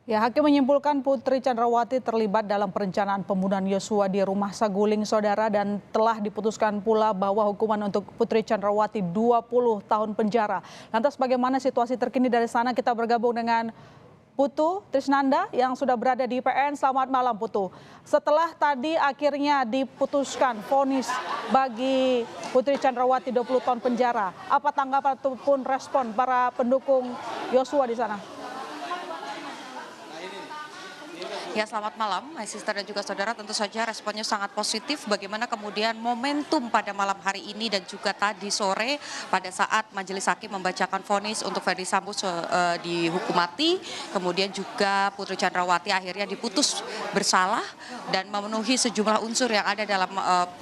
Ya, hakim menyimpulkan Putri Chandrawati terlibat dalam perencanaan pembunuhan Yosua di rumah saguling saudara dan telah diputuskan pula bahwa hukuman untuk Putri Chandrawati 20 tahun penjara. Lantas bagaimana situasi terkini dari sana? Kita bergabung dengan Putu Trisnanda yang sudah berada di IPN. Selamat malam Putu. Setelah tadi akhirnya diputuskan vonis bagi Putri Chandrawati 20 tahun penjara, apa tanggapan ataupun respon para pendukung Yosua di sana? Ya, selamat malam, my sister dan juga saudara. Tentu saja responnya sangat positif. Bagaimana kemudian momentum pada malam hari ini dan juga tadi sore pada saat Majelis Hakim membacakan vonis untuk Ferdy Sambo dihukum mati, kemudian juga Putri Chandrawati akhirnya diputus bersalah dan memenuhi sejumlah unsur yang ada dalam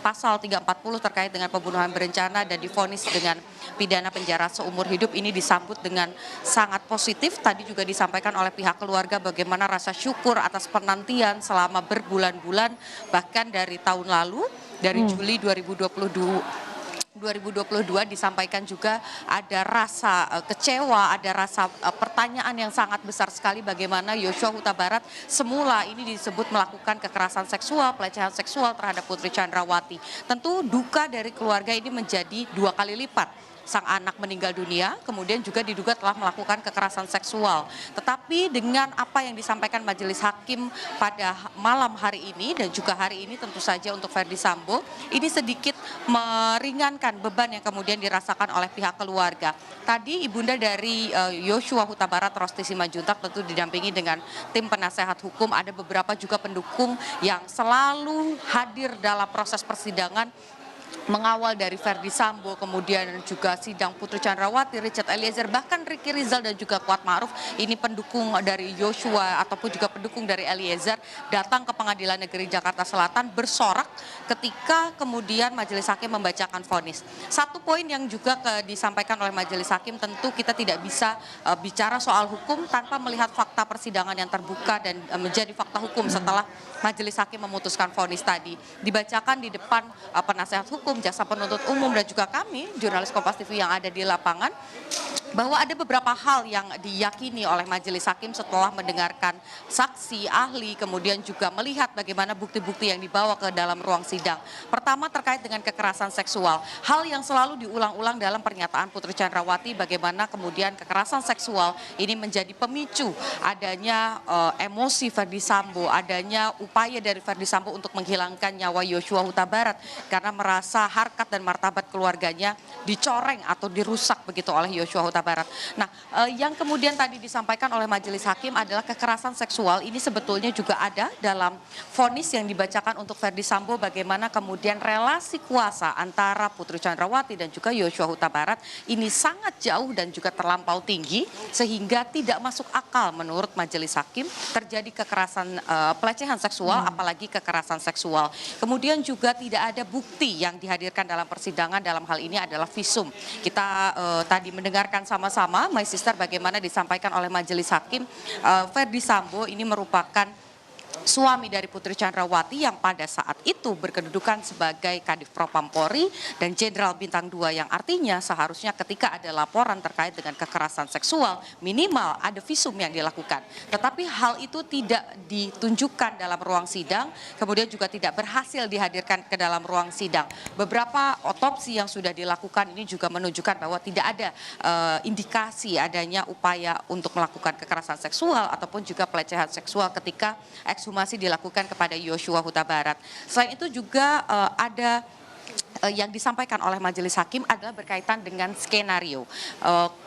pasal 340 terkait dengan pembunuhan berencana dan divonis dengan pidana penjara seumur hidup. Ini disambut dengan sangat positif. Tadi juga disampaikan oleh pihak keluarga bagaimana rasa syukur atas penantian selama berbulan-bulan, bahkan dari tahun lalu, dari Juli 2022 disampaikan juga ada rasa kecewa, ada rasa pertanyaan yang sangat besar sekali bagaimana Yosua Huta Barat semula ini disebut melakukan kekerasan seksual, pelecehan seksual terhadap Putri Chandrawati. Tentu duka dari keluarga ini menjadi 2 kali lipat. Sang anak meninggal dunia, kemudian juga diduga telah melakukan kekerasan seksual. Tetapi dengan apa yang disampaikan Majelis Hakim pada malam hari ini dan juga hari ini tentu saja untuk Ferdy Sambo, ini sedikit meringankan beban yang kemudian dirasakan oleh pihak keluarga. Tadi ibunda dari Yosua Huta Barat, Rosti Simanjuntak, tentu didampingi dengan tim penasehat hukum. Ada beberapa juga pendukung yang selalu hadir dalam proses persidangan, mengawal dari Ferdy Sambo, kemudian juga sidang Putri Chandrawati, Richard Eliezer, bahkan Ricky Rizal dan juga Kuat Ma'ruf, ini pendukung dari Yosua ataupun juga pendukung dari Eliezer, datang ke Pengadilan Negeri Jakarta Selatan bersorak ketika kemudian Majelis Hakim membacakan vonis. Satu poin yang juga disampaikan oleh Majelis Hakim, tentu kita tidak bisa bicara soal hukum tanpa melihat fakta persidangan yang terbuka dan menjadi fakta hukum setelah Majelis Hakim memutuskan vonis tadi. Dibacakan di depan penasehat hukum, jaksa penuntut umum dan juga kami, jurnalis Kompas TV yang ada di lapangan, bahwa ada beberapa hal yang diyakini oleh Majelis Hakim setelah mendengarkan saksi, ahli, kemudian juga melihat bagaimana bukti-bukti yang dibawa ke dalam ruang sidang. Pertama terkait dengan kekerasan seksual. Hal yang selalu diulang-ulang dalam pernyataan Putri Chandrawati, bagaimana kemudian kekerasan seksual ini menjadi pemicu adanya emosi Ferdy Sambo, adanya upaya dari Ferdy Sambo untuk menghilangkan nyawa Yosua Huta Barat karena merasa harkat dan martabat keluarganya dicoreng atau dirusak begitu oleh Yosua Huta Barat. Nah, yang kemudian tadi disampaikan oleh Majelis Hakim adalah kekerasan seksual ini sebetulnya juga ada dalam vonis yang dibacakan untuk Ferdy Sambo, bagaimana kemudian relasi kuasa antara Putri Chandrawati dan juga Yosua Huta Barat ini sangat jauh dan juga terlampau tinggi sehingga tidak masuk akal menurut Majelis Hakim terjadi kekerasan pelecehan seksual, apalagi kekerasan seksual. Kemudian juga tidak ada bukti yang dihadirkan dalam persidangan, dalam hal ini adalah visum. Kita tadi mendengarkan sama-sama, my sister, bagaimana disampaikan oleh Majelis Hakim, Ferdy Sambo ini merupakan suami dari Putri Chandrawati yang pada saat itu berkedudukan sebagai Kadif Propam Polri dan Jenderal Bintang 2, yang artinya seharusnya ketika ada laporan terkait dengan kekerasan seksual minimal ada visum yang dilakukan. Tetapi hal itu tidak ditunjukkan dalam ruang sidang, kemudian juga tidak berhasil dihadirkan ke dalam ruang sidang. Beberapa otopsi yang sudah dilakukan ini juga menunjukkan bahwa tidak ada indikasi adanya upaya untuk melakukan kekerasan seksual ataupun juga pelecehan seksual ketika ekshumasi dilakukan kepada Yosua Huta Barat. Selain itu juga ada yang disampaikan oleh Majelis Hakim adalah berkaitan dengan skenario.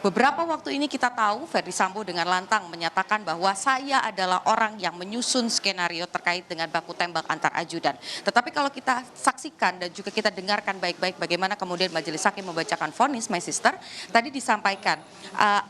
Beberapa waktu ini kita tahu Ferdy Sambo dengan lantang menyatakan bahwa saya adalah orang yang menyusun skenario terkait dengan baku tembak antar ajudan. Tetapi kalau kita saksikan dan juga kita dengarkan baik-baik bagaimana kemudian Majelis Hakim membacakan vonis, my sister, tadi disampaikan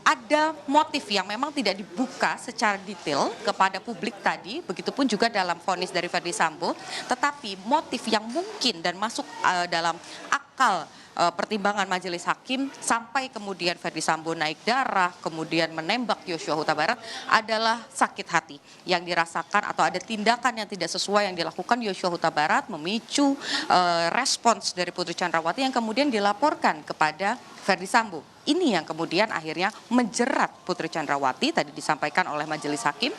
ada motif yang memang tidak dibuka secara detail kepada publik tadi, begitupun juga dalam vonis dari Ferdy Sambo, tetapi motif yang mungkin dan masuk dalam akal akal pertimbangan majelis hakim sampai kemudian Ferdi Sambo naik darah, kemudian menembak Yosua Huta Barat adalah sakit hati yang dirasakan atau ada tindakan yang tidak sesuai yang dilakukan Yosua Huta Barat memicu respons dari Putri Chandrawati yang kemudian dilaporkan kepada Ferdi Sambo. Ini yang kemudian akhirnya menjerat Putri Chandrawati, tadi disampaikan oleh majelis hakim.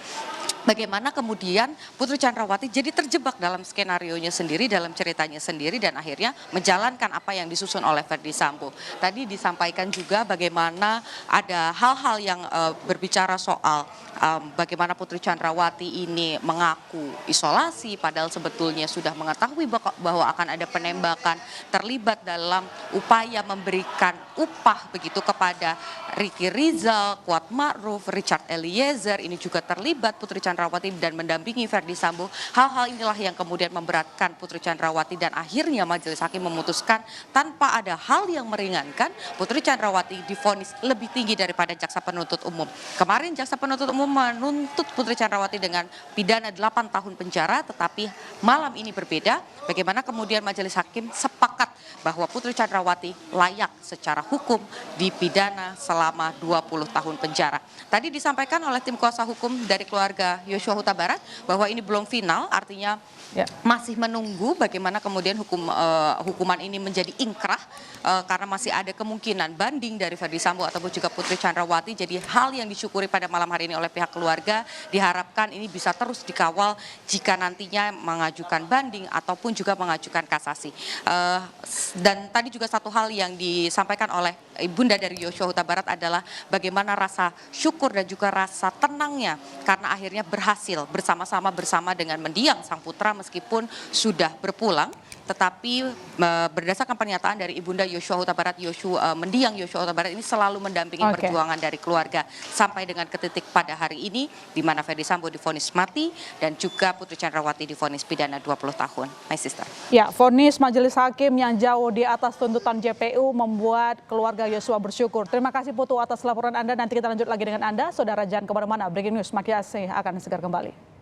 Bagaimana kemudian Putri Chandrawati jadi terjebak dalam skenarionya sendiri, dalam ceritanya sendiri, dan akhirnya menjalankan apa yang disusun oleh Ferdi Sambo. Tadi disampaikan juga bagaimana ada hal-hal yang berbicara soal bagaimana Putri Chandrawati ini mengaku isolasi, padahal sebetulnya sudah mengetahui bahwa akan ada penembakan, terlibat dalam upaya memberikan upah begitu kepada Ricky Rizal, Kuat Ma'ruf, Richard Eliezer, ini juga terlibat Putri Chandrawati dan mendampingi Ferdi Sambo. Hal-hal inilah yang kemudian memberatkan Putri Chandrawati dan akhirnya majelis hakim memutuskan tanpa ada hal yang meringankan Putri Chandrawati divonis lebih tinggi daripada jaksa penuntut umum. Kemarin jaksa penuntut umum menuntut Putri Chandrawati dengan pidana 8 tahun penjara, tetapi malam ini berbeda. Bagaimana kemudian majelis hakim sepakat bahwa Putri Chandrawati layak secara hukum dipidana selama 20 tahun penjara. Tadi disampaikan oleh tim kuasa hukum dari keluarga Yosua Huta Barat bahwa ini belum final, artinya masih menunggu bagaimana kemudian hukuman ini menjadi ingkrah karena masih ada kemungkinan banding dari Ferdi Sambo ataupun juga Putri Chandrawati. Jadi hal yang disyukuri pada malam hari ini oleh pihak keluarga diharapkan ini bisa terus dikawal jika nantinya mengajukan banding ataupun juga mengajukan kasasi. Dan tadi juga satu hal yang disampaikan oleh ibunda dari Yosua Huta Barat adalah bagaimana rasa syukur dan juga rasa tenangnya karena akhirnya berhasil bersama dengan mendiang sang putra meskipun sudah berpulang, tetapi berdasarkan pernyataan dari ibunda Yosua Huta Barat, mendiang Yosua Huta Barat ini selalu mendampingi perjuangan dari keluarga sampai dengan ke titik pada hari ini di mana Ferdi Sambo divonis mati dan juga Putri Chandrawati divonis pidana 20 tahun. My sister. Ya, vonis majelis hakim yang jauh di atas tuntutan JPU membuat keluarga Yosua bersyukur. Terima kasih Putu atas laporan Anda. Nanti kita lanjut lagi dengan Anda. Saudara jangan kemana-mana. Breaking News Makiasi akan segera kembali.